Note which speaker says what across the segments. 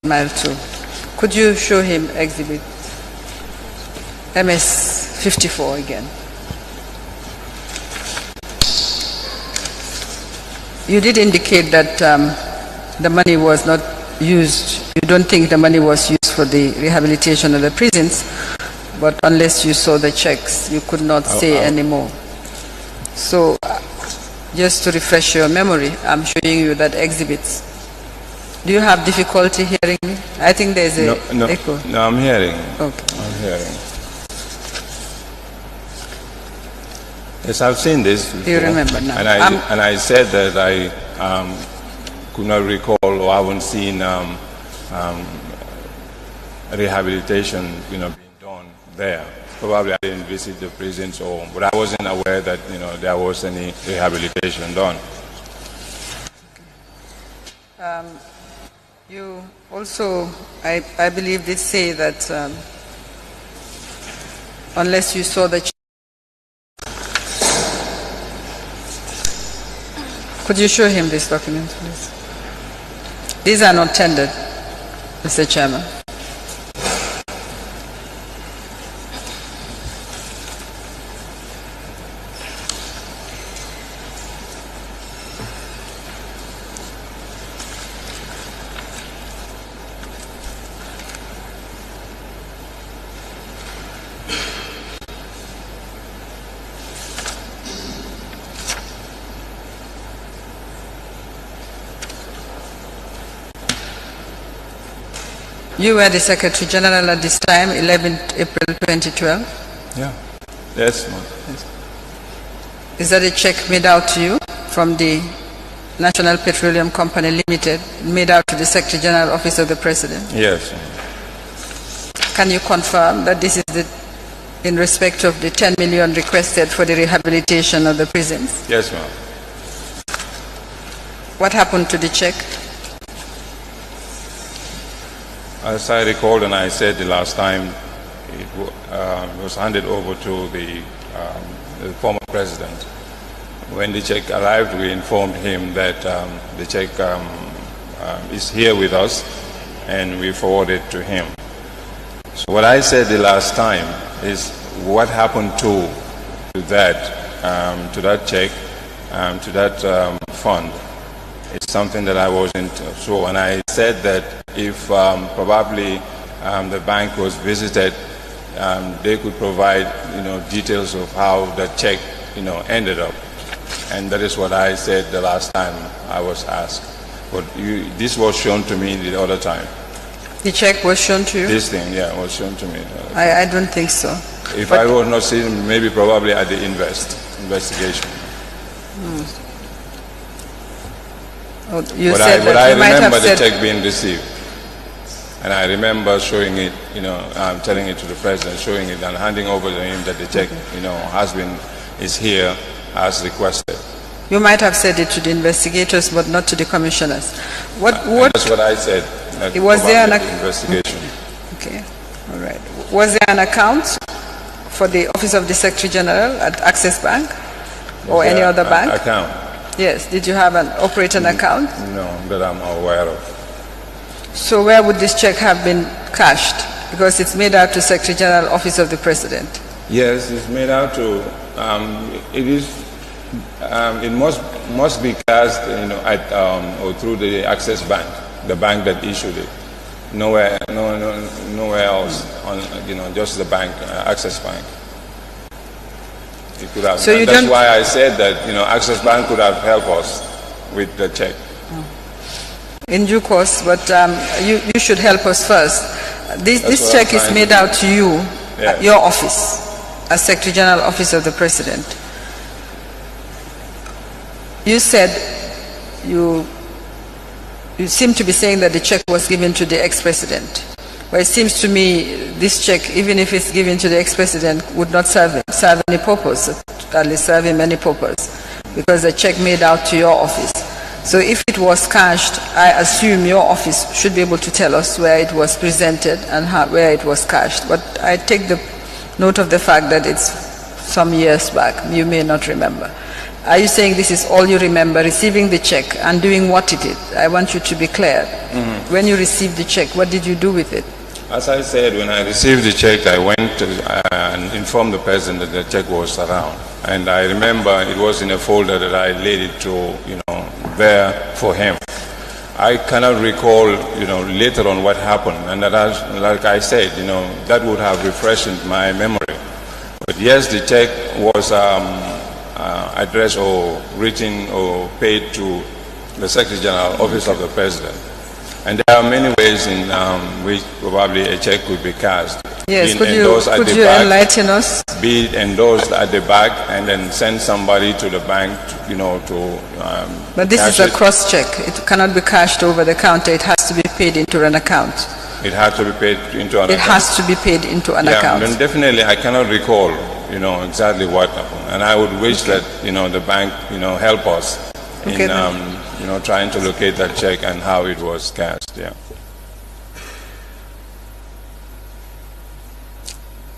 Speaker 1: Mile 2. Could you show him exhibit MS 54 again? You did indicate that the money was not used. You don't think the money was used for the rehabilitation of the prisons, but unless you saw the checks, you could not say anymore. So, just to refresh your memory, I'm showing you that exhibits. Do you have difficulty hearing me? I think there's a echo.
Speaker 2: No, I'm hearing.
Speaker 1: Okay.
Speaker 2: I'm hearing. Yes, I've seen this before.
Speaker 1: You remember now.
Speaker 2: And I said that I could not recall or I haven't seen rehabilitation, being done there. Probably I didn't visit the prisons, but I wasn't aware that there was any rehabilitation done.
Speaker 1: You also, I believe, did say that unless you saw the. Could you show him this document, please? These are not tendered, Mr. Chairman. You were the Secretary General at this time, 11th April 2012?
Speaker 2: Yeah. Yes, ma'am.
Speaker 1: Yes. Is that a check made out to you from the National Petroleum Company Limited, made out to the Secretary General Office of the President?
Speaker 2: Yes.
Speaker 1: Can you confirm that this is in respect of the 10 million requested for the rehabilitation of the prisons?
Speaker 2: Yes, ma'am.
Speaker 1: What happened to the check?
Speaker 2: As I recalled and I said the last time, it was handed over to the former president. When the check arrived, we informed him that the check is here with us, and we forwarded it to him. So what I said the last time is what happened to that check, to that fund. It's something that I wasn't sure. And I said that if probably the bank was visited, they could provide details of how the check ended up. And that is what I said the last time I was asked. But this was shown to me the other time.
Speaker 1: The check was shown to you?
Speaker 2: This thing, yeah, was shown to me.
Speaker 1: I don't think so.
Speaker 2: If I was not seen, maybe probably at the investigation.
Speaker 1: Oh,
Speaker 2: I remember the check being received, and I remember showing it, telling it to the president, showing it and handing over to him that the check, is here as requested.
Speaker 1: You might have said it to the investigators, but not to the commissioners.
Speaker 2: That's what I said.
Speaker 1: It was there an
Speaker 2: investigation.
Speaker 1: Okay, all right. Was there an account for the Office of the Secretary General at Access Bank or any other bank?
Speaker 2: Account.
Speaker 1: Yes. Did you have an operating account?
Speaker 2: No, that I'm aware of.
Speaker 1: So where would this check have been cashed? Because it's made out to Secretary General Office of the President.
Speaker 2: Yes, it's made out to. It must be cashed, or through the Access Bank, the bank that issued it. Nowhere else. Just the bank, Access Bank. It could have. So that's why I said that Access Bank could have helped us with the check.
Speaker 1: In due course, but you should help us first. This check is made out to you, at your office, as Secretary General Office of the President. You said you seem to be saying that the check was given to the ex-president. But it seems to me this check, even if it's given to the ex-president, would not serve any purpose, at least serve him any purpose, because the check made out to your office. So if it was cashed, I assume your office should be able to tell us where it was presented and where it was cashed. But I take the note of the fact that it's some years back. You may not remember. Are you saying this is all you remember, receiving the check and doing what it is? I want you to be clear. When you received the check, what did you do with it?
Speaker 2: As I said, when I received the check, I went and informed the president that the check was around. And I remember it was in a folder that I laid it to, there for him. I cannot recall, later on what happened. And that, like I said, that would have refreshed my memory. But yes, the check was addressed or written or paid to the Secretary General, Office of the President. And there are many ways in which probably a check could be cashed.
Speaker 1: Yes, could you enlighten us?
Speaker 2: Be it endorsed at the back and then send somebody to the bank,
Speaker 1: But this is a cross check. It cannot be cashed over the counter. It has to be paid into an account.
Speaker 2: It has to be paid into an account.
Speaker 1: It has to be paid into an account.
Speaker 2: Then definitely I cannot recall, exactly what happened. And I would wish that, the bank, help us in, trying to locate that check and how it was cashed. Yeah.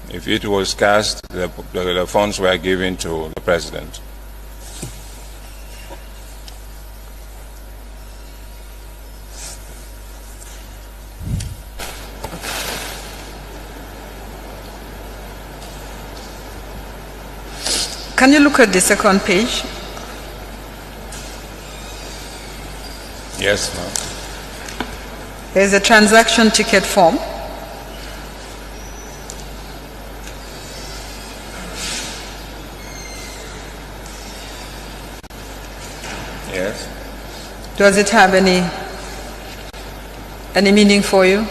Speaker 2: If it was cashed, the funds were given to the president.
Speaker 1: Can you look at the second page?
Speaker 2: Yes, ma'am.
Speaker 1: There's a transaction ticket form.
Speaker 2: Yes.
Speaker 1: Does it have any meaning for you?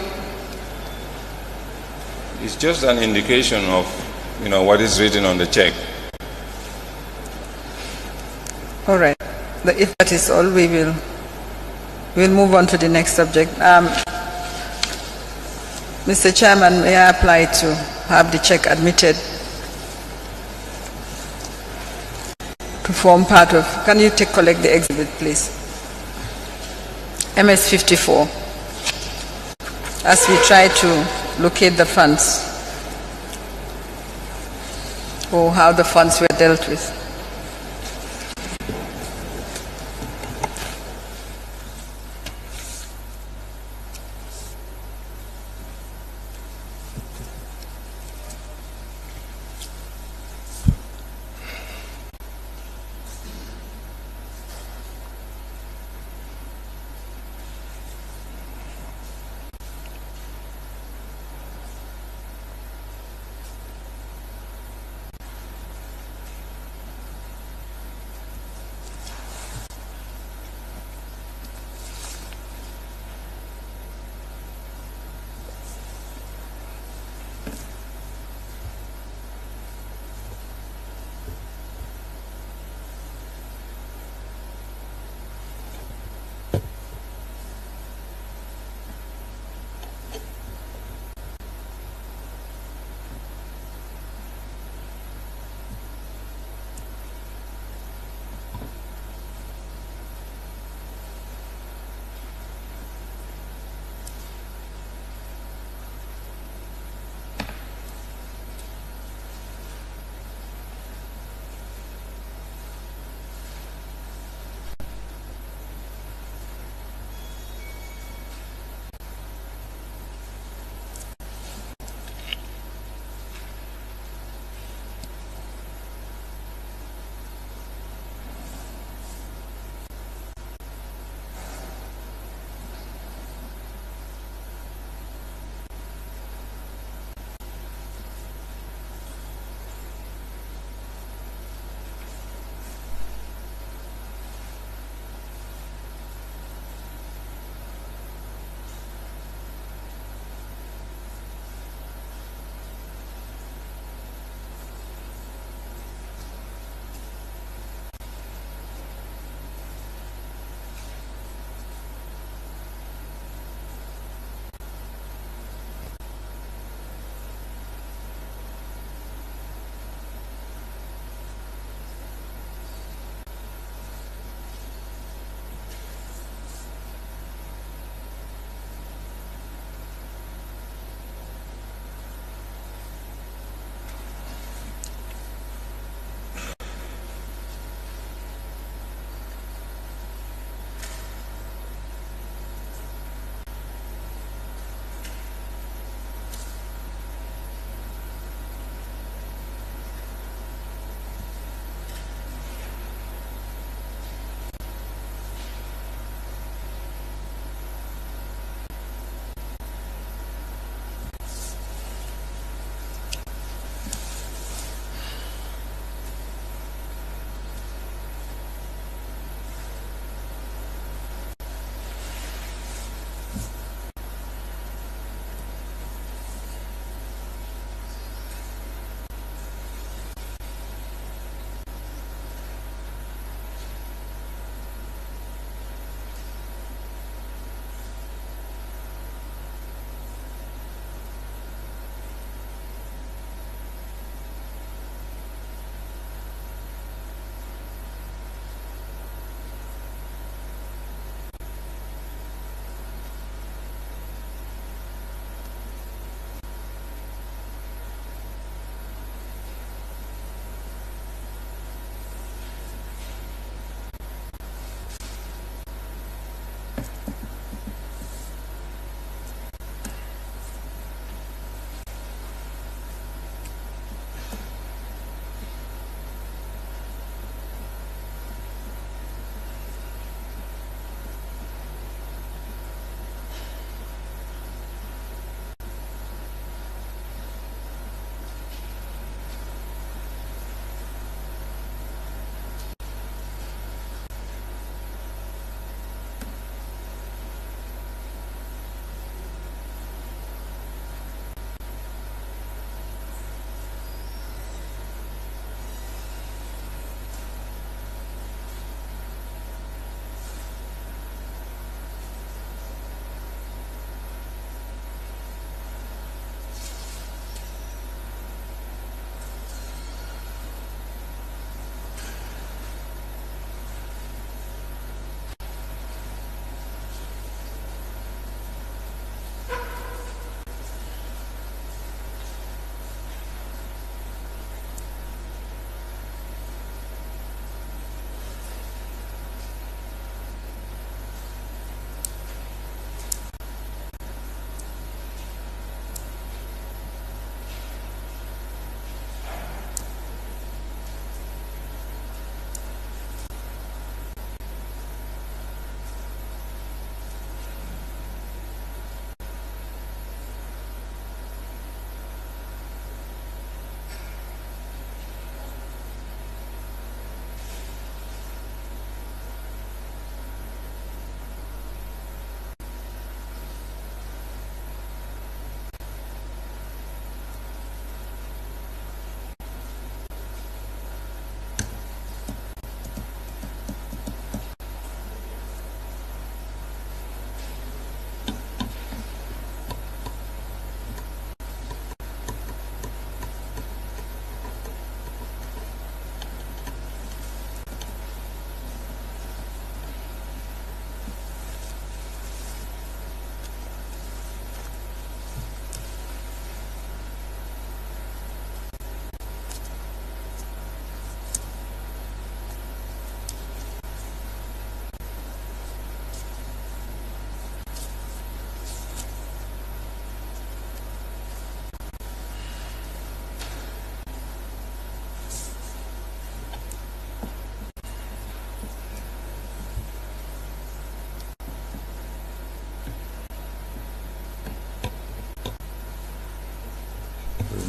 Speaker 2: It's just an indication of, what is written on the check.
Speaker 1: All right. If that is all, we'll move on to the next subject. Mr. Chairman, may I apply to have the check admitted to form part of? Can you collect the exhibit, please? MS 54. As we try to locate the funds or how the funds were dealt with.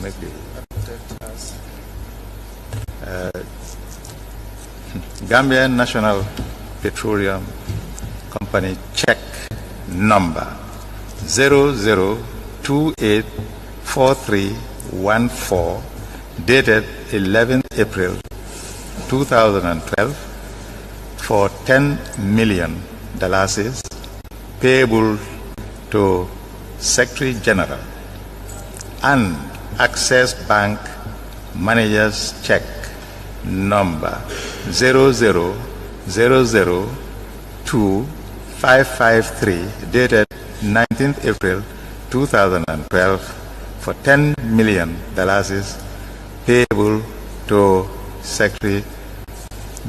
Speaker 3: make the Gambian National Petroleum Company check number 00284314 dated 11th April 2012 for $10 million payable to Secretary General, and Access Bank Manager's check number 00002553 dated 19th April 2012 for $10 million payable to Secretary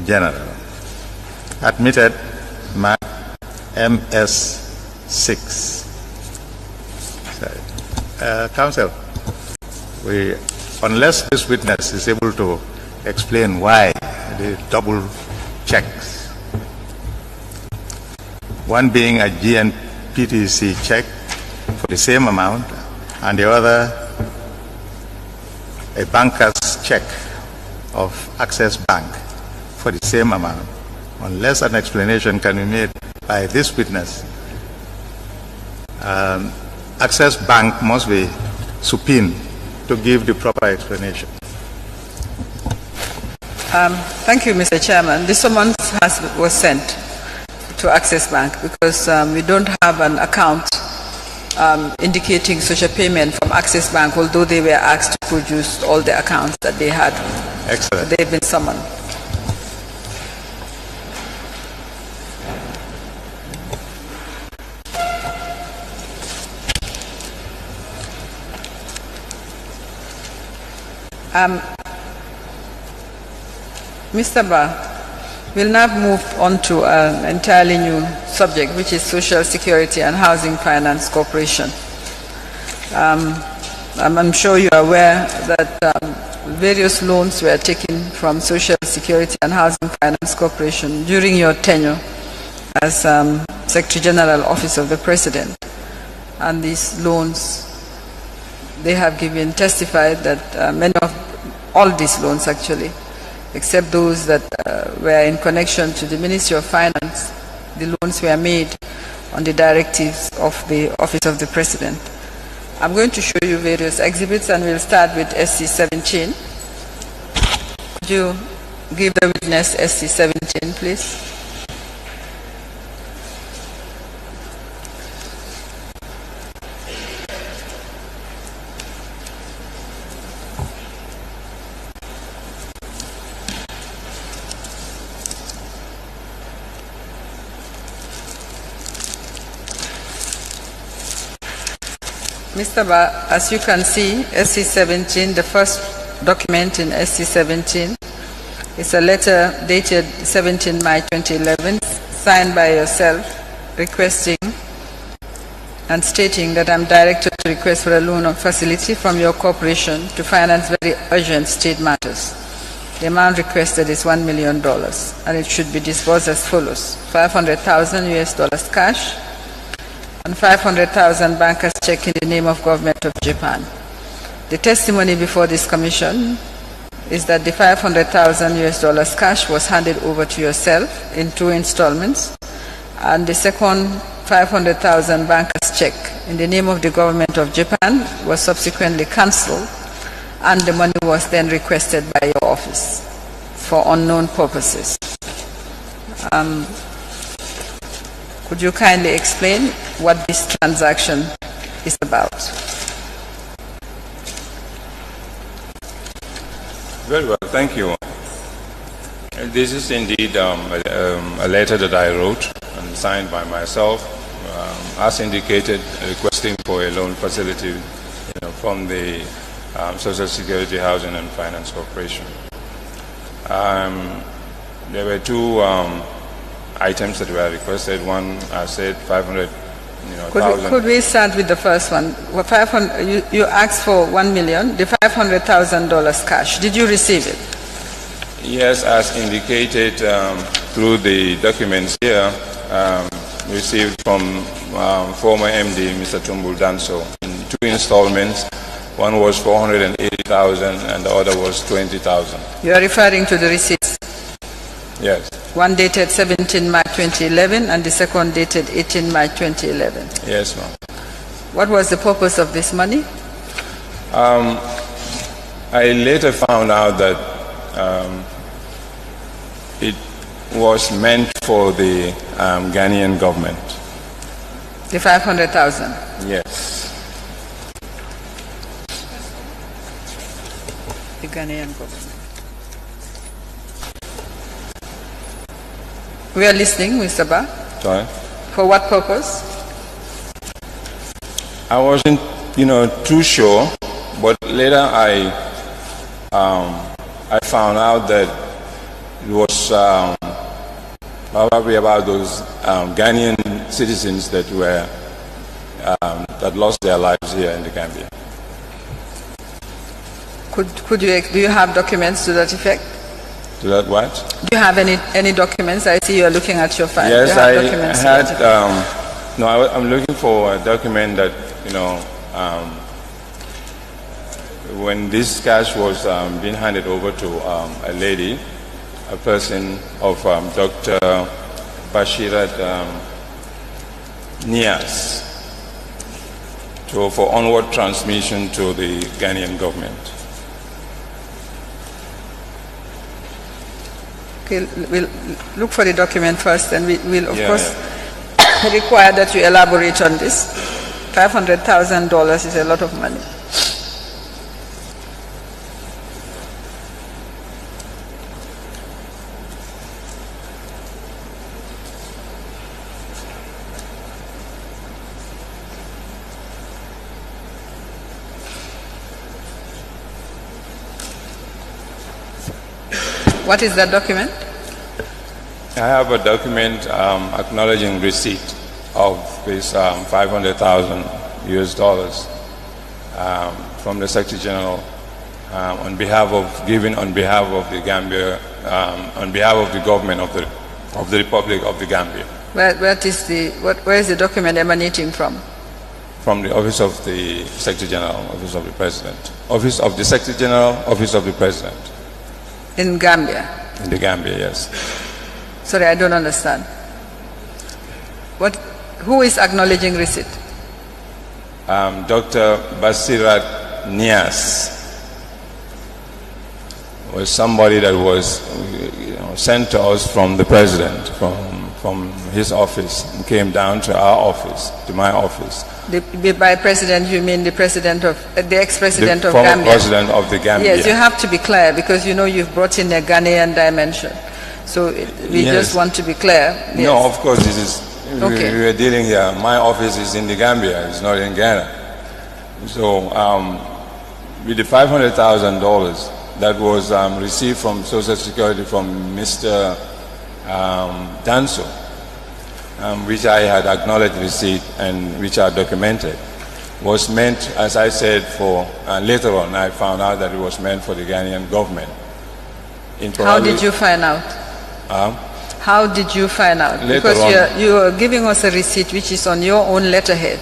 Speaker 3: General. Admitted, Mark MS6. Counsel, unless this witness is able to explain why the double checks, one being a GNPCL check for the same amount and the other a banker's check of Access Bank for the same amount, unless an explanation can be made by this witness, Access Bank must be subpoenaed to give the proper explanation.
Speaker 1: Thank you, Mr. Chairman. The summons was sent to Access Bank because we don't have an account indicating such a payment from Access Bank, although they were asked to produce all the accounts that they had.
Speaker 3: Excellent.
Speaker 1: They've been summoned. Mr. Ba, we'll now move on to an entirely new subject, which is Social Security and Housing Finance Corporation. I'm sure you are aware that various loans were taken from Social Security and Housing Finance Corporation during your tenure as Secretary General, Office of the President. And these loans, they have testified that all these loans actually, except those that were in connection to the Ministry of Finance, the loans were made on the directives of the Office of the President. I'm going to show you various exhibits, and we'll start with SC17. Could you give the witness SC17, please? Mr. Ba, as you can see, SC17, the first document in SC17 is a letter dated 17 May 2011, signed by yourself, requesting and stating that I'm directed to request for a loan or facility from your corporation to finance very urgent state matters. The amount requested is $1 million, and it should be disbursed as follows: $500,000 cash, and 500,000 bankers check in the name of Government of Japan. The testimony before this commission is that the $500,000 cash was handed over to yourself in 2 installments, and the second 500,000 bankers check in the name of the Government of Japan was subsequently cancelled, and the money was then requested by your office for unknown purposes. Could you kindly explain what this transaction is about?
Speaker 2: Very well, thank you. This is indeed a letter that I wrote and signed by myself, as indicated, requesting for a loan facility from the Social Security Housing and Finance Corporation. There were 2 items that were requested. One, I said 500,000.
Speaker 1: Could we start with the first one? You asked for $1 million, the $500,000 cash. Did you receive it?
Speaker 2: Yes, as indicated through the documents here, received from former MD, Mr. Tumbul Danso, in 2 installments, One was 480,000 and the other was 20,000.
Speaker 1: You are referring to the receipts?
Speaker 2: Yes.
Speaker 1: One dated 17 March 2011 and the second dated 18 March 2011.
Speaker 2: Yes, ma'am.
Speaker 1: What was the purpose of this money?
Speaker 2: I later found out that it was meant for the Ghanaian government.
Speaker 1: The 500,000?
Speaker 2: Yes.
Speaker 1: The Ghanaian government. We are listening, Mr. Ba.
Speaker 2: Sorry?
Speaker 1: For what purpose?
Speaker 2: I wasn't, too sure, but later I found out that it was probably about those Ghanaian citizens that were that lost their lives here in the Gambia.
Speaker 1: Do you have documents to that effect?
Speaker 2: To that what?
Speaker 1: Do you have any documents? I see you are looking at your file.
Speaker 2: Yes,
Speaker 1: I had.
Speaker 2: I'm looking for a document that when this cash was being handed over to a lady, a person of Dr. Bashirat Nias, for onward transmission to the Ghanaian government.
Speaker 1: Okay, we'll look for the document first, and we'll of course require that you elaborate on this. $500,000 is a lot of money. What is that document?
Speaker 2: I have a document acknowledging receipt of this $500,000 from the Secretary General on behalf of the Gambia, on behalf of the government of the Republic of the Gambia.
Speaker 1: Where is the document emanating from?
Speaker 2: From the Office of the Secretary General, Office of the President. Office of the Secretary General, Office of the President.
Speaker 1: In Gambia?
Speaker 2: In the Gambia, yes.
Speaker 1: Sorry, I don't understand. Who is acknowledging receipt?
Speaker 2: Dr. Basirat Nias was somebody that was sent to us from the president, from his office, and came down to our office, to my office.
Speaker 1: By president, you mean the president of the ex-president of
Speaker 2: Gambia?
Speaker 1: Former
Speaker 2: president of the Gambia.
Speaker 1: Yes, you have to be clear because you've brought in a Ghanaian dimension. So we just want to be clear. Yes.
Speaker 2: No, of course, this is.
Speaker 1: Okay.
Speaker 2: We are dealing here. My office is in the Gambia. It's not in Ghana. So with the $500,000 that was received from Social Security from Mr. Danso, which I had acknowledged receipt and which are documented, was meant, as I said, for, later on I found out that it was meant for the Ghanaian government.
Speaker 1: How did you find out? How did you find out? Because you are giving us a receipt which is on your own letterhead,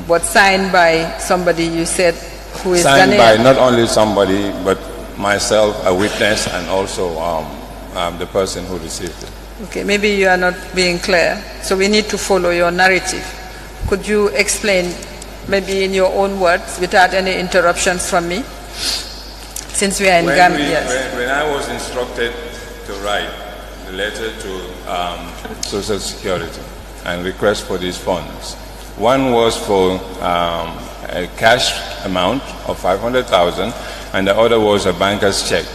Speaker 1: but signed by somebody you said who is
Speaker 2: signed
Speaker 1: Ghanaian.
Speaker 2: by not only somebody, but myself, a witness, and also the person who received it.
Speaker 1: Okay, maybe you are not being clear, so we need to follow your narrative. Could you explain, maybe in your own words, without any interruptions from me, since we are in Gambia?
Speaker 2: When I was instructed to write the letter to Social Security and request for these funds, one was for a cash amount of $500,000, and the other was a banker's check,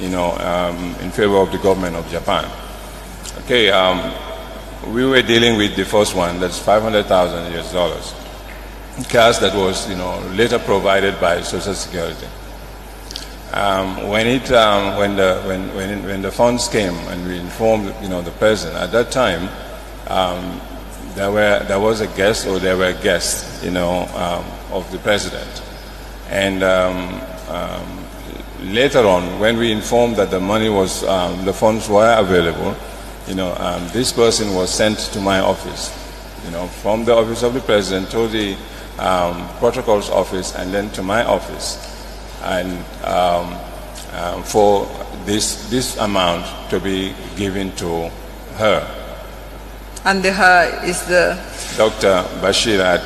Speaker 2: in favor of the government of Japan. Okay, we were dealing with the first one, that's $500,000 cash that was, later provided by Social Security. When the funds came and we informed, the president at that time, there was a guest, or there were guests, of the president, and later on, when we informed that the money was, the funds were available, this person was sent to my office, from the office of the president to the protocols office and then to my office, and for this amount to be given to her.
Speaker 1: And the her is the...
Speaker 2: Dr. Bashirat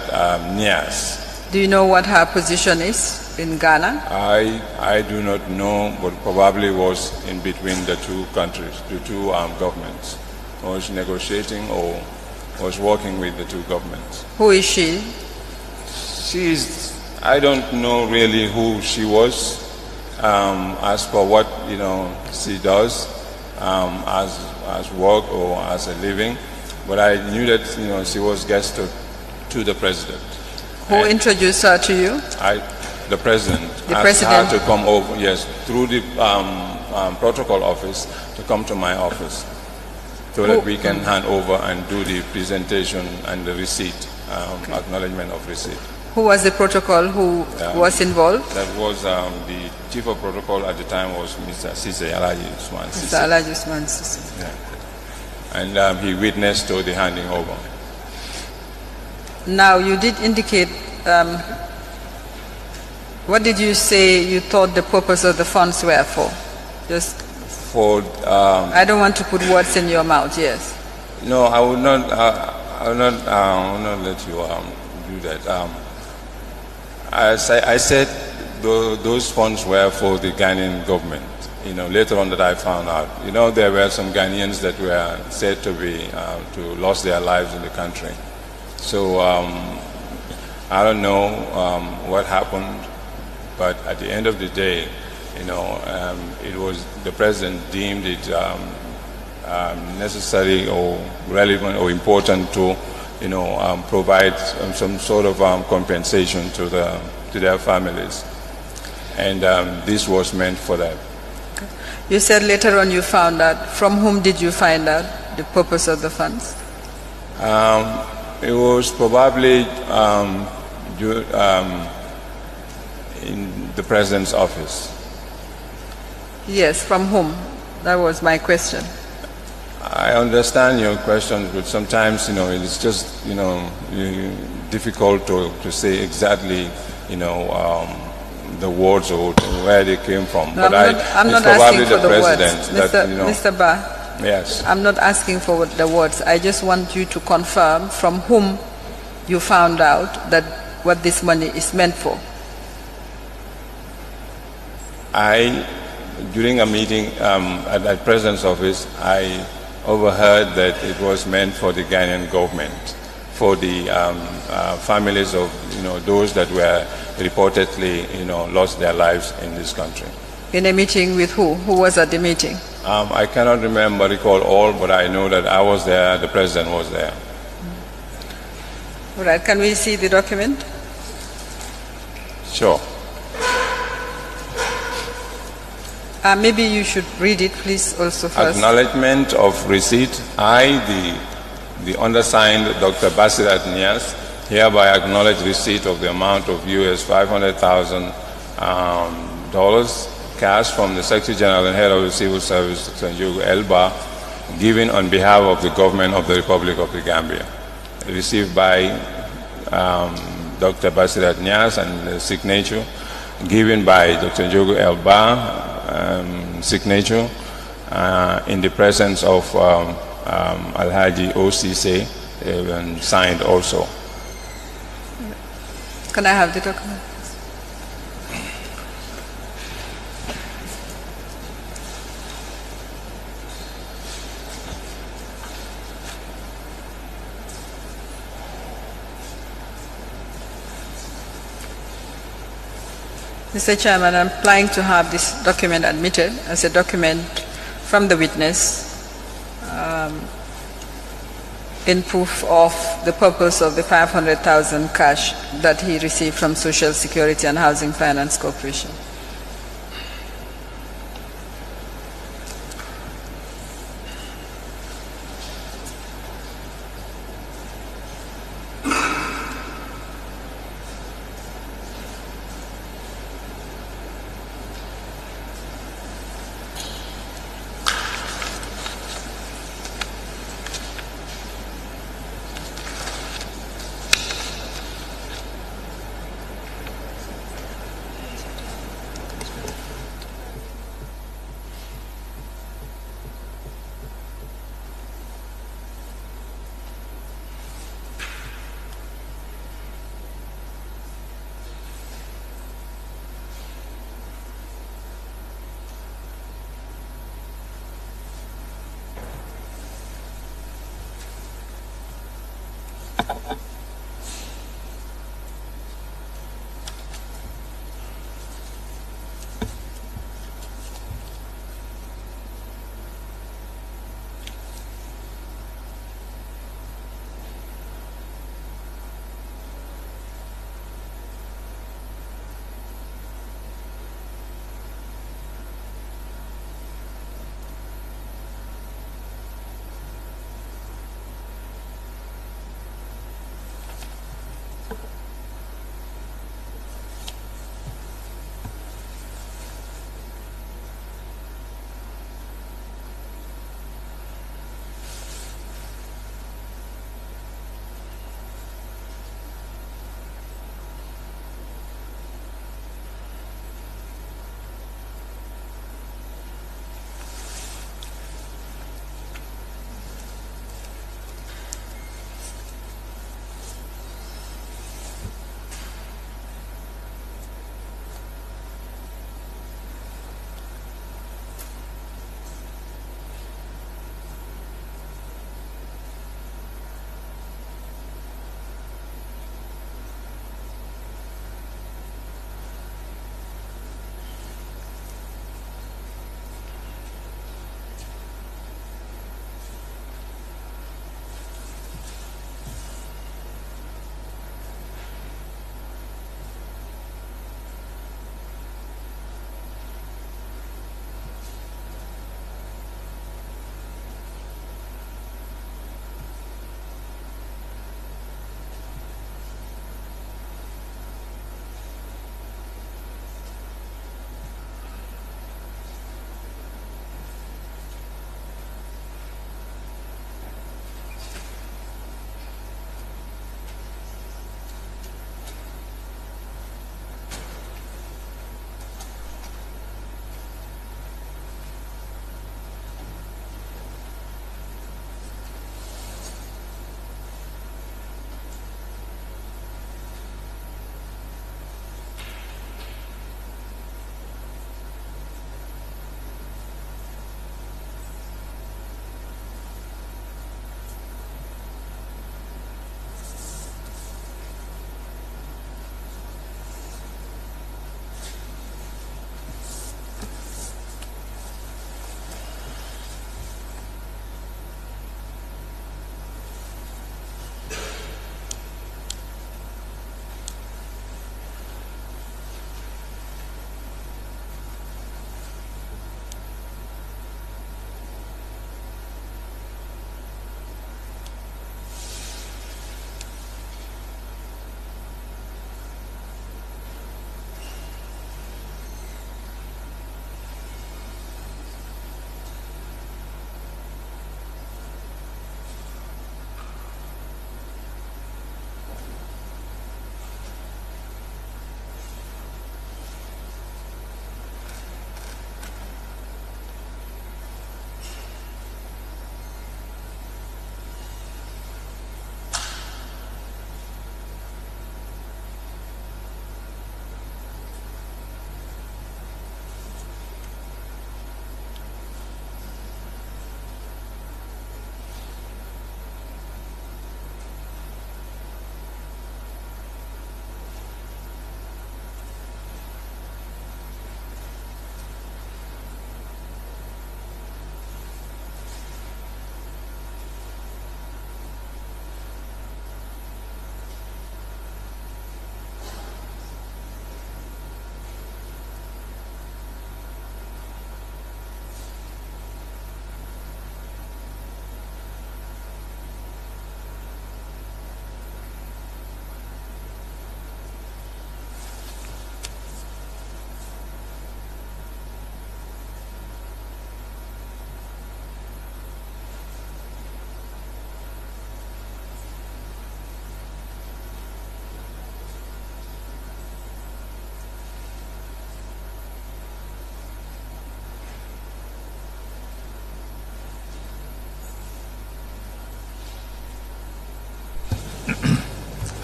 Speaker 2: Nias.
Speaker 1: Do you know what her position is in Ghana?
Speaker 2: I do not know, but probably was in between the two countries, the two governments. Was negotiating or was working with the two governments.
Speaker 1: Who is she?
Speaker 2: I don't know really who she was, as for what she does as work or as a living, but I knew that she was guest to the president.
Speaker 1: Who introduced her to you?
Speaker 2: The president.
Speaker 1: The
Speaker 2: asked
Speaker 1: president
Speaker 2: her to come over, yes, through the protocol office to come to my office, so that we can hand over and do the presentation and the receipt, acknowledgement of receipt.
Speaker 1: Who was the protocol who was involved?
Speaker 2: That was the chief of protocol at the time was Mr. Sise, Alaji Usman Sise.
Speaker 1: Mr. Alaji Usman Sise.
Speaker 2: Yeah. And he witnessed to the handing over.
Speaker 1: Now, you did indicate, what did you say you thought the purpose of the funds were for? Just
Speaker 2: for...
Speaker 1: I don't want to put words in your mouth, yes.
Speaker 2: No, I will not let you do that. As I said, those funds were for the Ghanaian government. Later on that I found out. There were some Ghanaians that were said to be to lost their lives in the country. So I don't know what happened, but at the end of the day, it was the president deemed it necessary or relevant or important to provide some sort of compensation to their families, and this was meant for that.
Speaker 1: You said later on you found out. From whom did you find out the purpose of the funds?
Speaker 2: It was probably in the president's office.
Speaker 1: Yes, from whom? That was my question.
Speaker 2: I understand your question, but sometimes it's just difficult to say exactly the words or where they came from.
Speaker 1: No,
Speaker 2: but
Speaker 1: I'm not
Speaker 2: probably
Speaker 1: asking for
Speaker 2: the
Speaker 1: the words,
Speaker 2: president
Speaker 1: Mr. Ba.
Speaker 2: Yes.
Speaker 1: I'm not asking for the words. I just want you to confirm from whom you found out that what this money is meant for.
Speaker 2: During a meeting at the president's office, I overheard that it was meant for the Ghanaian government, for the families of those that were reportedly lost their lives in this country.
Speaker 1: In a meeting with who? Who was at the meeting?
Speaker 2: I cannot recall all, but I know that I was there, the president was there.
Speaker 1: All right, can we see the document?
Speaker 2: Sure.
Speaker 1: Maybe you should read it, please, also first.
Speaker 2: Acknowledgement of receipt. I, the undersigned Dr. Basirat Nias, hereby acknowledge receipt of the amount of US $500,000 cash from the Secretary General and Head of the Civil Service, Njogu Elba, given on behalf of the government of the Republic of the Gambia. Received by Dr. Basirat Nias and the signature, given by Dr. Njogu Elba, signature, in the presence of Alhaji OCC, and signed also.
Speaker 1: Can I have the document? Mr. Chairman, I'm applying to have this document admitted as a document from the witness in proof of the purpose of the 500,000 cash that he received from Social Security and Housing Finance Corporation.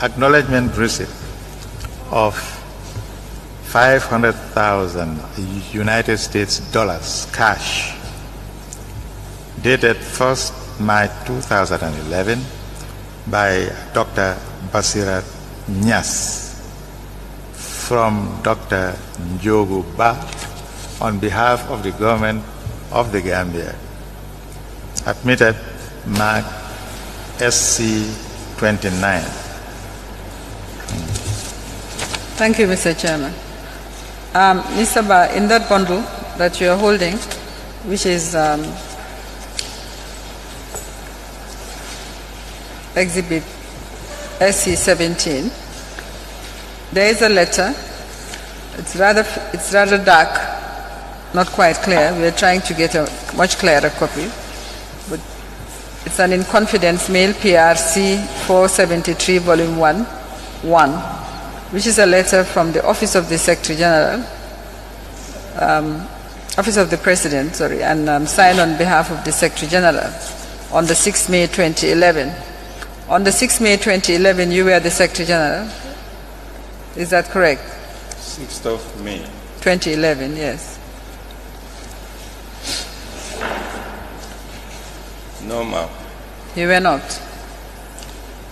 Speaker 3: acknowledgement receipt of 500,000 United States dollars cash dated 1st March 2011 by Dr. Basirat Nyas from Dr. Njogu Ba on behalf of the government of the Gambia. Admitted, mark SC 29.
Speaker 1: Thank you, Mr. Chairman. Mr. Ba, in that bundle that you are holding, which is Exhibit SC 17, there is a letter. It's rather dark, not quite clear. We are trying to get a much clearer copy. But it's an in confidence mail PRC 473 volume 1, which is a letter from the Office of the Secretary General, Office of the President, and signed on behalf of the Secretary General on the 6th May 2011. On the 6th May 2011, you were the Secretary General. Is that correct?
Speaker 2: 6th of May.
Speaker 1: 2011, yes.
Speaker 2: No, ma'am.
Speaker 1: You were not?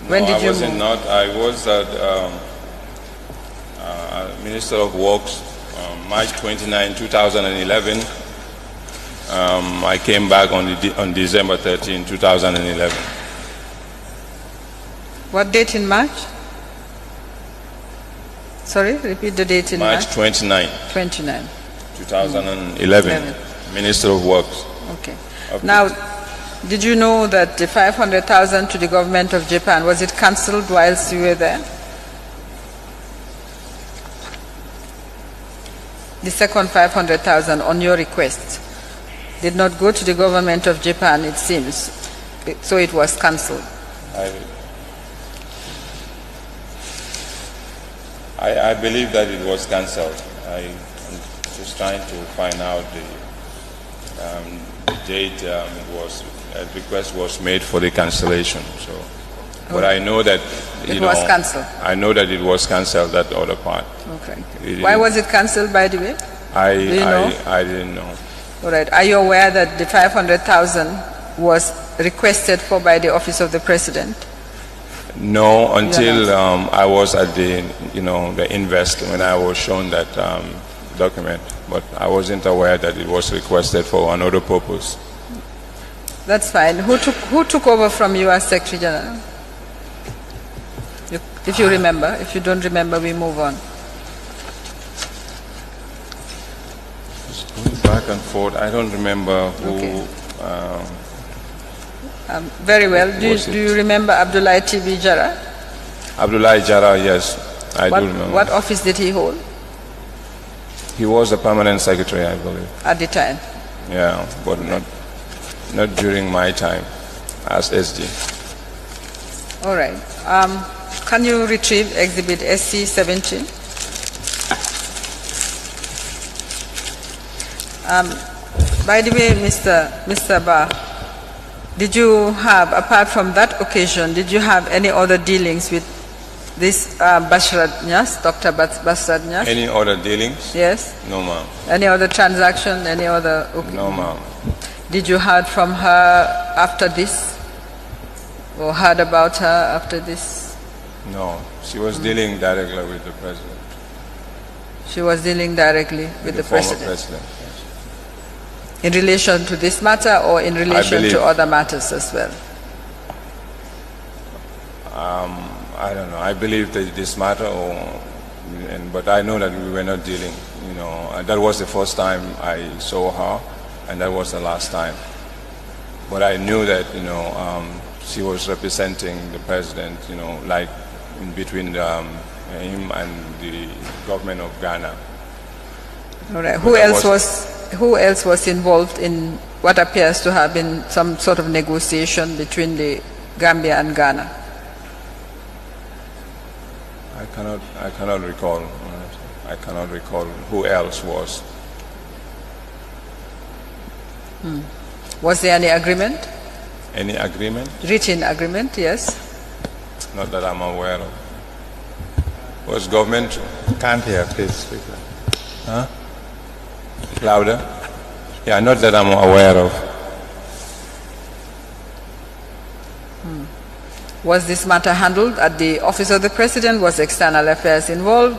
Speaker 2: No,
Speaker 1: When did
Speaker 2: I
Speaker 1: you
Speaker 2: wasn't
Speaker 1: move?
Speaker 2: not. I was Minister of Works, March 29, 2011. I came back on December 13, 2011.
Speaker 1: What date in March? Sorry, repeat the date in March.
Speaker 2: March 29,
Speaker 1: 29.
Speaker 2: 2011. Minister of Works.
Speaker 1: Okay. Now, did you know that the 500,000 to the government of Japan, was it cancelled whilst you were there? The second 500,000 on your request did not go to the government of Japan, it seems. So it was cancelled.
Speaker 2: I believe that it was cancelled. I'm just trying to find out the date a request was made for the cancellation. So, but I know that
Speaker 1: it was cancelled.
Speaker 2: I know that it was cancelled. That other part.
Speaker 1: Okay. Why was it cancelled, by the way?
Speaker 2: I didn't know.
Speaker 1: All right. Are you aware that the 500,000 was requested for by the Office of the President?
Speaker 2: No, until I was at the invest when I was shown that document. But I wasn't aware that it was requested for another purpose.
Speaker 1: That's fine. Who took over from you as Secretary General? If you remember. If you don't remember, we move on.
Speaker 2: Just going back and forth. I don't remember who.
Speaker 1: Okay. Very well. Do you remember Abdullah TV Jara?
Speaker 2: Abdullah Jara, yes, I do remember.
Speaker 1: What office did he hold?
Speaker 2: He was a permanent secretary, I believe.
Speaker 1: At the time?
Speaker 2: Yeah, but not during my time as SG.
Speaker 1: All right. Can you retrieve Exhibit SC 17? By the way, Mr. Ba, did you have, apart from that occasion, did you have any other dealings with this Basirat Nyas, Dr. Basirat Nyas?
Speaker 2: Any other dealings?
Speaker 1: Yes.
Speaker 2: No, ma'am.
Speaker 1: Any other transaction, any other? Okay.
Speaker 2: No, ma'am.
Speaker 1: Did you heard from her after this? Or heard about her after this?
Speaker 2: No, she was dealing directly with the president.
Speaker 1: She was dealing directly with the
Speaker 2: former
Speaker 1: president?
Speaker 2: President, yes.
Speaker 1: In relation to this matter or in relation to other matters as well?
Speaker 2: I don't know. I believe that this matter, but I know that we were not dealing. That was the first time I saw her, and that was the last time. But I knew that she was representing the president. Like in between him and the government of Ghana.
Speaker 1: All right. Who else was involved in what appears to have been some sort of negotiation between the Gambia and Ghana?
Speaker 2: I cannot recall. I cannot recall who else was.
Speaker 1: Was there any agreement?
Speaker 2: Any agreement?
Speaker 1: Written agreement, yes.
Speaker 2: Not that I'm aware of. Was government?
Speaker 3: Can't hear, please speak.
Speaker 2: Huh? Louder? Yeah, not that I'm aware of.
Speaker 1: Was this matter handled at the Office of the President? Was External Affairs involved?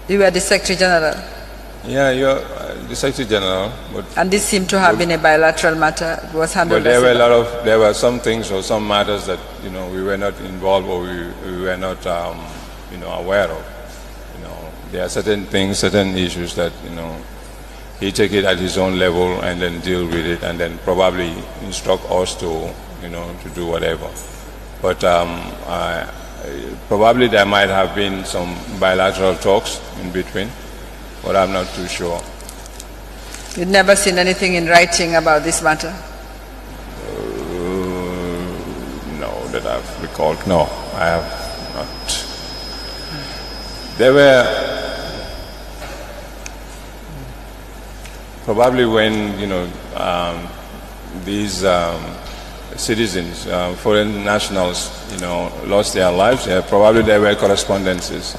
Speaker 1: You were the Secretary General.
Speaker 2: Yeah, you're the Secretary General.
Speaker 1: And this seemed to have been a bilateral matter. It was handled.
Speaker 2: But there were some things or some matters that we were not involved or we were not aware of. There are certain things, certain issues that he take it at his own level and then deal with it and then probably instruct us to to do whatever. But probably there might have been some bilateral talks in between, but I'm not too sure.
Speaker 1: You'd never seen anything in writing about this matter?
Speaker 2: No, that I've recalled. No, I have not. There were probably when these citizens, foreign nationals, lost their lives. Probably there were correspondences,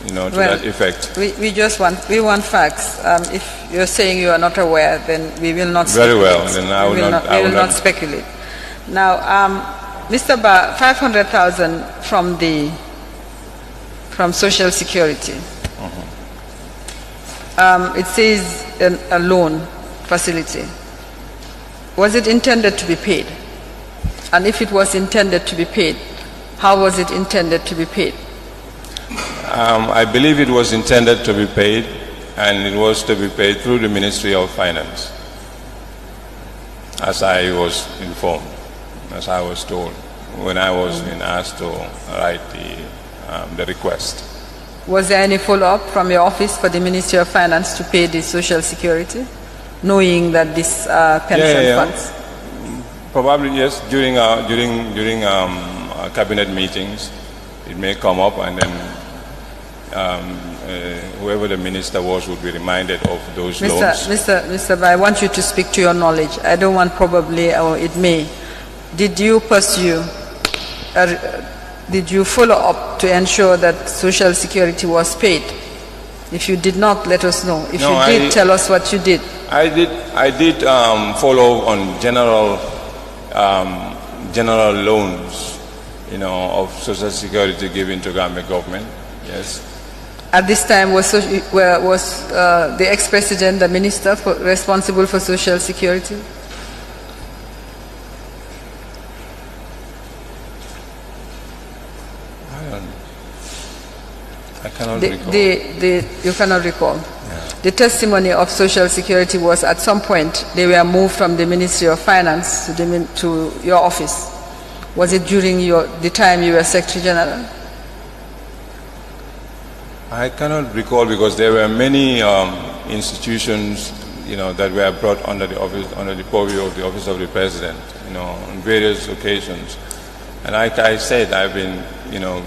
Speaker 2: to that effect.
Speaker 1: We want facts. If you're saying you are not aware, then we will not speculate.
Speaker 2: Very well, then I will not
Speaker 1: speculate. Now, Mr. Ba, 500,000 from Social Security. It says a loan facility. Was it intended to be paid? And if it was intended to be paid, how was it intended to be paid?
Speaker 2: I believe it was intended to be paid, and it was to be paid through the Ministry of Finance, as I was informed, as I was told, when I was being asked to write the request.
Speaker 1: Was there any follow-up from your office for the Ministry of Finance to pay the Social Security, knowing that this pension funds?
Speaker 2: Probably yes. During cabinet meetings, it may come up, and then whoever the minister was would be reminded of those loans.
Speaker 1: Mr. Ba, I want you to speak to your knowledge. I don't want probably or it may. Did you pursue? Did you follow up to ensure that Social Security was paid? If you did not, let us know. If you did, tell us what you did.
Speaker 2: I did follow on general loans, of Social Security given to Gambia government. Yes.
Speaker 1: At this time, was the ex-president the minister responsible for Social Security?
Speaker 2: I cannot recall.
Speaker 1: You cannot recall?
Speaker 2: Yeah.
Speaker 1: The testimony of Social Security was at some point they were moved from the Ministry of Finance to your office. Was it during the time you were Secretary General?
Speaker 2: I cannot recall because there were many institutions, that were brought under the purview of the Office of the President, on various occasions. And like I said, I've been,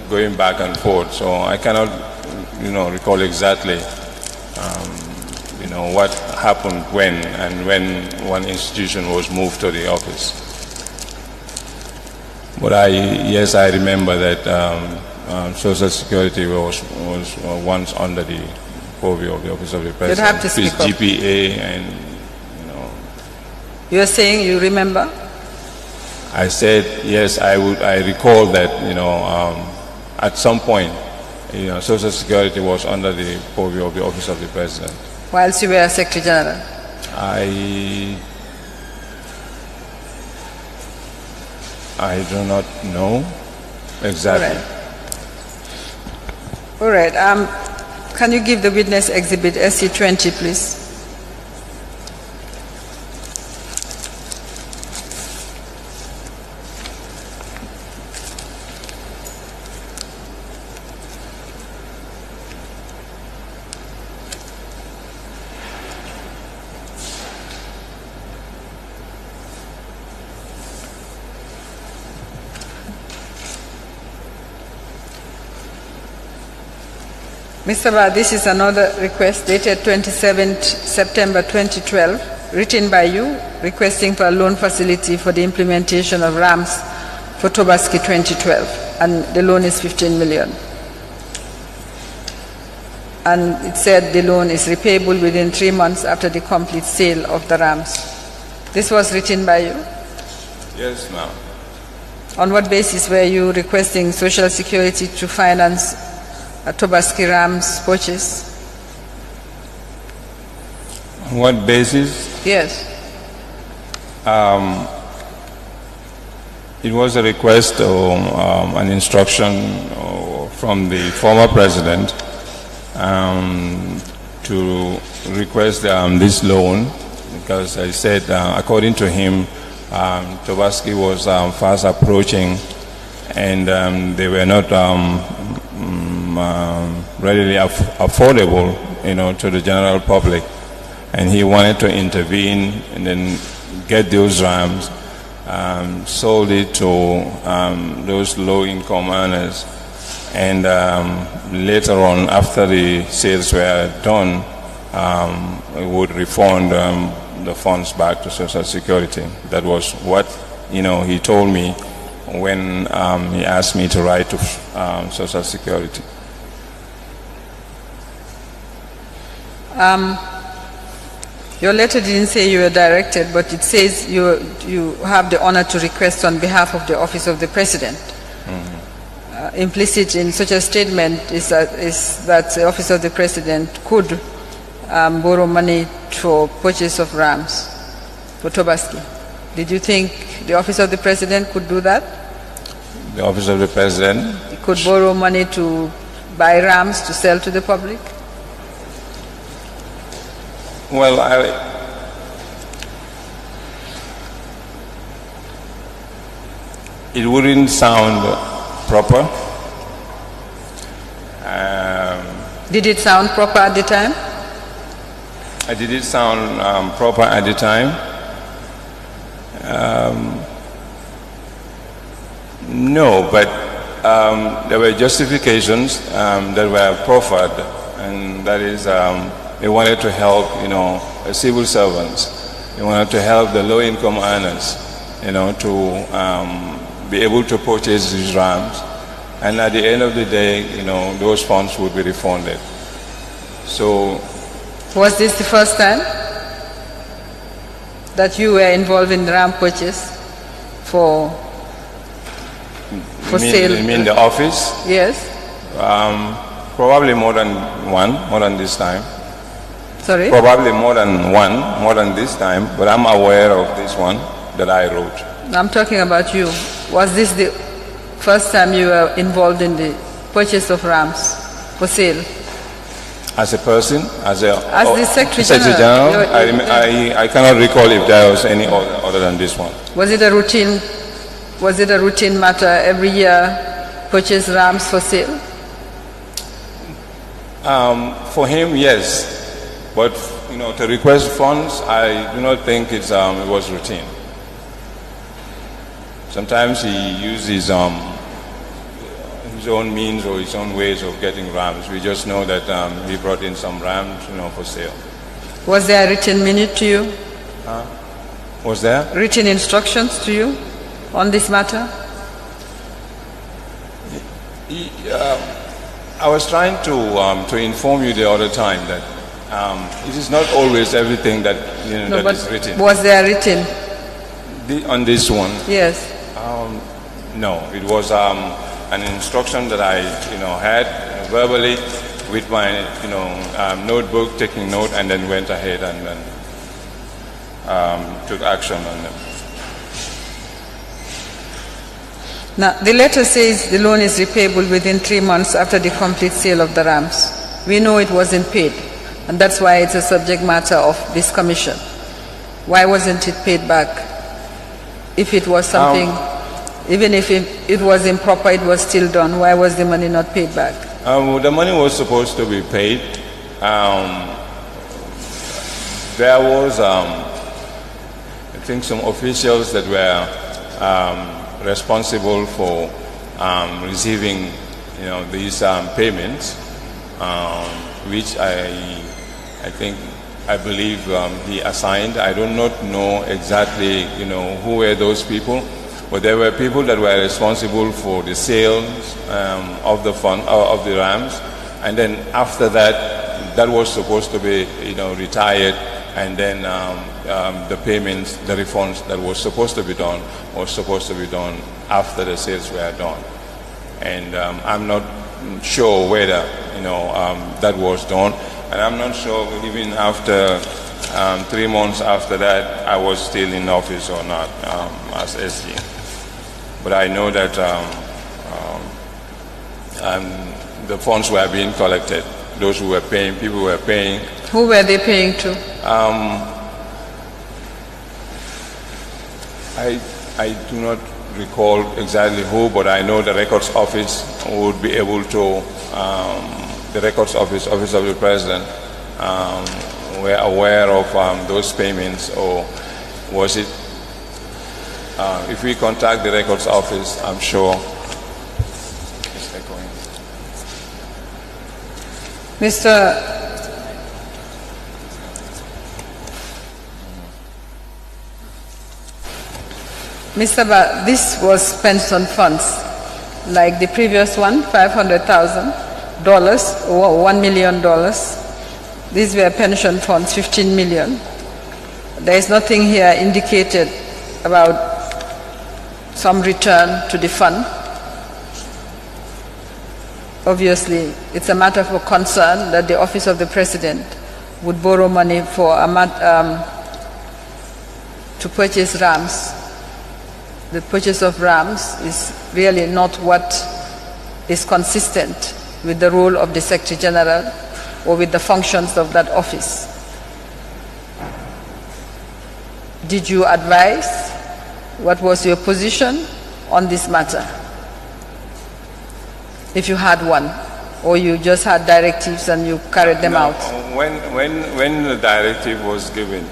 Speaker 2: going back and forth, so I cannot, recall exactly, what happened when one institution was moved to the office. But yes, I remember that Social Security was once under the purview of the Office of the President.
Speaker 1: You'd have to speak up.
Speaker 2: GPA and,
Speaker 1: You're saying you remember?
Speaker 2: I said, yes, I recall that, at some point, Social Security was under the purview of the Office of the President.
Speaker 1: Whilst you were Secretary General?
Speaker 2: I do not know exactly.
Speaker 1: All right. Can you give the witness exhibit SC20, please? Mr. Ba, this is another request dated 27th September 2012, written by you, requesting for a loan facility for the implementation of RAMS for Tobaski 2012, and the loan is 15 million. And it said the loan is repayable within 3 months after the complete sale of the RAMS. This was written by you?
Speaker 2: Yes, ma'am.
Speaker 1: On what basis were you requesting Social Security to finance Tobaski Ram's purchase?
Speaker 2: On what basis?
Speaker 1: Yes.
Speaker 2: It was a request or an instruction from the former president to request this loan, because I said, according to him, Tobaski was fast approaching, and they were not readily affordable, to the general public, and he wanted to intervene and then get those rams, sold it to those low-income earners, and later on, after the sales were done, would refund the funds back to Social Security. That was what he told me when he asked me to write to Social Security.
Speaker 1: Your letter didn't say you were directed, but it says you have the honor to request on behalf of the Office of the President. Mm-hmm. Implicit in such a statement is that the Office of the President could borrow money for purchase of rams for Tobaski. Did you think the Office of the President could do that?
Speaker 2: The Office of the President?
Speaker 1: It could borrow money to buy rams to sell to the public?
Speaker 2: Well, it wouldn't sound proper.
Speaker 1: Did it sound proper at the time?
Speaker 2: Did it sound proper at the time? No, but there were justifications that were proffered, and that is they wanted to help, civil servants. They wanted to help the low-income earners, to be able to purchase these rams. And at the end of the day, those funds would be refunded. So,
Speaker 1: was this the first time that you were involved in ram purchase for sale?
Speaker 2: You mean the office?
Speaker 1: Yes.
Speaker 2: Probably more than this time.
Speaker 1: Sorry?
Speaker 2: Probably more than this time, but I'm aware of this one that I wrote.
Speaker 1: I'm talking about you. Was this the first time you were involved in the purchase of rams for sale?
Speaker 2: As a person? As
Speaker 1: the Secretary General?
Speaker 2: I cannot recall if there was any other than this one.
Speaker 1: Was it a routine matter every year, purchase rams for sale?
Speaker 2: For him, yes. But, to request funds, I do not think it was routine. Sometimes he used his own means or his own ways of getting rams. We just know that he brought in some rams, for sale.
Speaker 1: Was there a written minute to you?
Speaker 2: Was there?
Speaker 1: Written instructions to you on this matter?
Speaker 2: I was trying to inform you the other time that it is not always everything that that is written.
Speaker 1: Was there written?
Speaker 2: On this one?
Speaker 1: Yes.
Speaker 2: No, it was an instruction that I had verbally with my notebook, taking note, and then went ahead and then took action on them.
Speaker 1: Now, the letter says the loan is repayable within 3 months after the complete sale of the rams. We know it wasn't paid, and that's why it's a subject matter of this commission. Why wasn't it paid back? If it was something, even if it was improper, it was still done. Why was the money not paid back?
Speaker 2: The money was supposed to be paid. There was, I think, some officials that were responsible for receiving, these payments, which I believe he assigned. I do not know exactly, who were those people, but there were people that were responsible for the sales of the rams, and then after that, that was supposed to be, retired and then the payments, the refunds that was supposed to be done after the sales were done. And I'm not sure whether that was done, and I'm not sure even after 3 months after that I was still in office or not as SG. But I know that the funds were being collected. Those who were paying, people were paying.
Speaker 1: Who were they paying to?
Speaker 2: I do not recall exactly who, but I know the records office would be able to, the records office of the president, were aware of those payments, or was it, if we contact the records office, I'm sure.
Speaker 1: Mr. Ba, this was pension funds, like the previous one, $500,000 or $1 million. These were pension funds, 15 million. There is nothing here indicated about some return to the fund. Obviously, it's a matter for concern that the office of the president would borrow money for to purchase rams. The purchase of rams is really not what is consistent with the role of the Secretary General or with the functions of that office. Did you advise? What was your position on this matter? If you had one, or you just had directives and you carried them out?
Speaker 2: When the directive was given,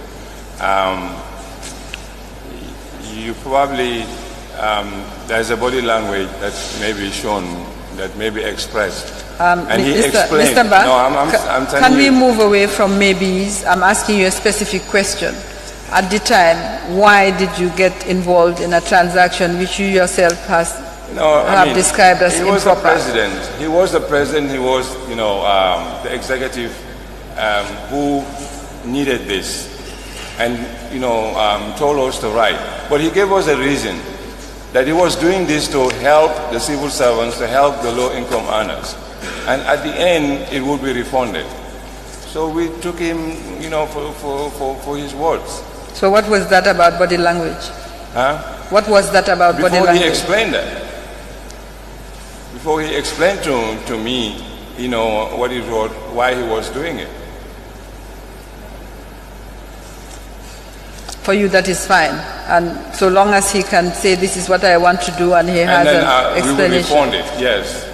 Speaker 2: you probably, there's a body language that may be shown, that may be expressed. And he explained.
Speaker 1: Mr. Ba,
Speaker 2: no, I'm telling
Speaker 1: can we
Speaker 2: you,
Speaker 1: move away from maybes? I'm asking you a specific question. At the time, why did you get involved in a transaction which you yourself have described as improper?
Speaker 2: He was the president. He was the president. He was, the executive who needed this, and told us to write. But he gave us a reason that he was doing this to help the civil servants, to help the low-income earners, and at the end it would be refunded. So we took him, for his words.
Speaker 1: So what was that about body language?
Speaker 2: Huh?
Speaker 1: What was that about body language?
Speaker 2: Before he explained that. Before he explained to me, what he wrote, why he was doing it.
Speaker 1: For you, that is fine. And so long as he can say, this is what I want to do, and he has an explanation.
Speaker 2: We will refund it, yes.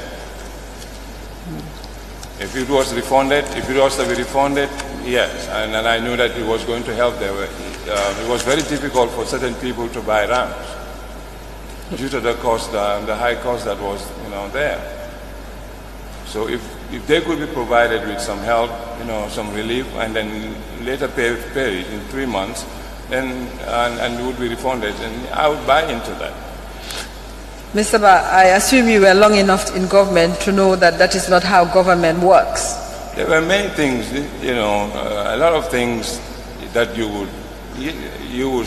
Speaker 2: If it was refunded, if it was to be refunded, yes. And I knew that it was going to help them. It was very difficult for certain people to buy rams due to the cost, the high cost that was, there. So if they could be provided with some help, some relief, and then later pay it in 3 months, then and would be refunded, and I would buy into that.
Speaker 1: Mr. Ba, I assume you were long enough in government to know that that is not how government works.
Speaker 2: There were many things, a lot of things that you would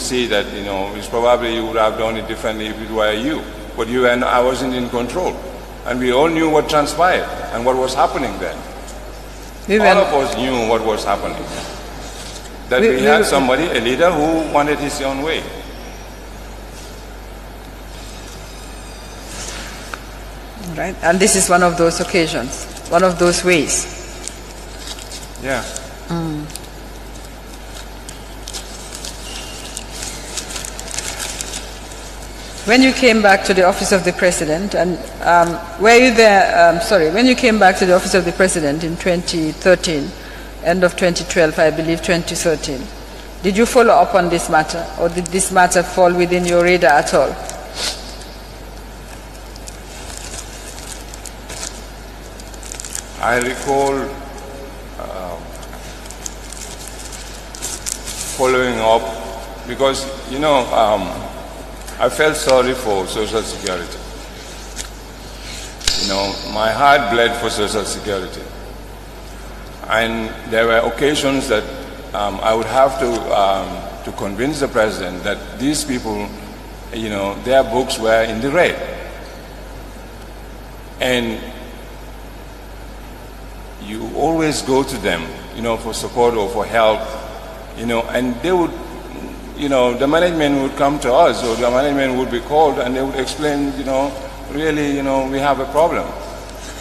Speaker 2: see that, it's probably you would have done it differently if it were you. But I wasn't in control. And we all knew what transpired and what was happening then. All of us knew what was happening. That we had somebody, a leader, who wanted his own way.
Speaker 1: Right, and this is one of those occasions, one of those ways.
Speaker 2: Yeah.
Speaker 1: When you came back to the office of the president, and were you there, when you came back to the office of the president in 2013, end of 2012, I believe 2013, did you follow up on this matter, or did this matter fall within your radar at all?
Speaker 2: I recall following up because, I felt sorry for Social Security. My heart bled for Social Security. And there were occasions that, I would have to convince the president that these people, their books were in the red. And you always go to them, for support or for help, and they would, the management would come to us, or the management would be called, and they would explain, really, we have a problem.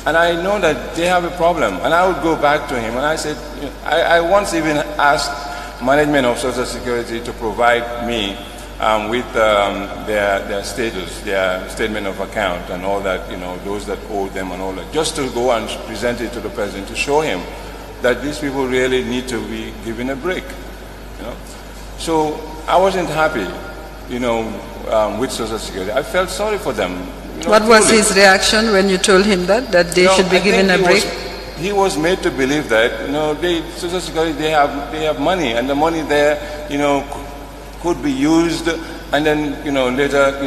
Speaker 2: And I know that they have a problem, and I would go back to him, and I said, I once even asked management of Social Security to provide me with their status, their statement of account and all that, those that owe them and all that, just to go and present it to the president to show him that these people really need to be given a break. So I wasn't happy, with Social Security. I felt sorry for them.
Speaker 1: What was his reaction when you told him that they should be given a break?
Speaker 2: He was made to believe that, Social Security, they have money, and the money there, could be used and then, later,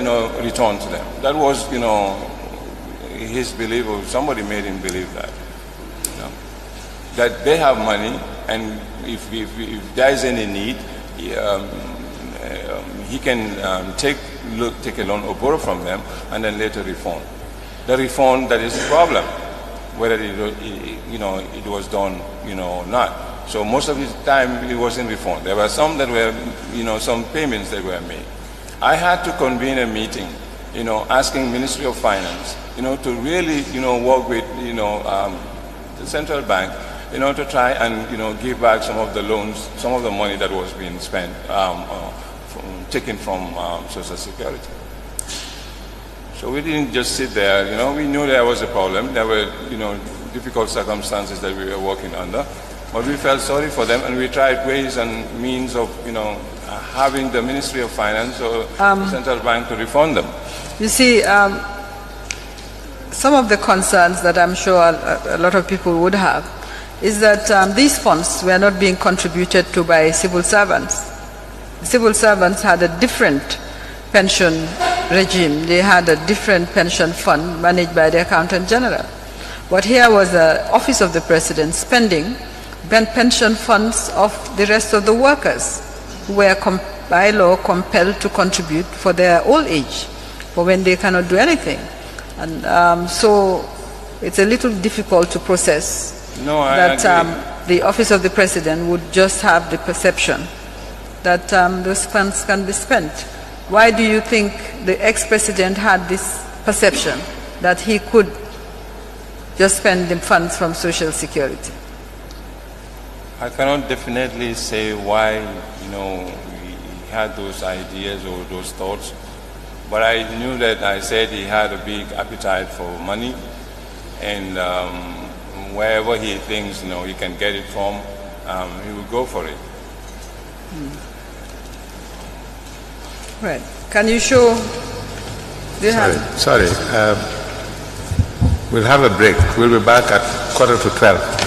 Speaker 2: returned to them. That was, his belief, or somebody made him believe that. That they have money, and if there is any need, he can take a loan or borrow from them and then later refund. The refund, that is the problem, whether it was done, or not. So most of the time it wasn't refund. There were some that were, some payments that were made. I had to convene a meeting, asking Ministry of Finance, to really, work with, the central bank, to try and, give back some of the loans, some of the money that was being spent, taken from Social Security. So we didn't just sit there, we knew there was a problem. There were, difficult circumstances that we were working under. But we felt sorry for them, and we tried ways and means of, having the Ministry of Finance or the central bank to refund them.
Speaker 1: You see, some of the concerns that I'm sure a lot of people would have is that these funds were not being contributed to by civil servants. The civil servants had a different pension regime. They had a different pension fund managed by the Accountant General. But here was the Office of the President spending pension funds of the rest of the workers who were by law compelled to contribute for their old age, for when they cannot do anything. And so it's a little difficult to process that the Office of the President would just have the perception that those funds can be spent. Why do you think the ex-president had this perception that he could just spend the funds from Social Security?
Speaker 2: I cannot definitely say why, he had those ideas or those thoughts, but I knew that I said he had a big appetite for money, and wherever he thinks, he can get it from, he will go for it.
Speaker 1: Right. Can you show?
Speaker 3: Sorry. We'll have a break. We'll be back at 11:45.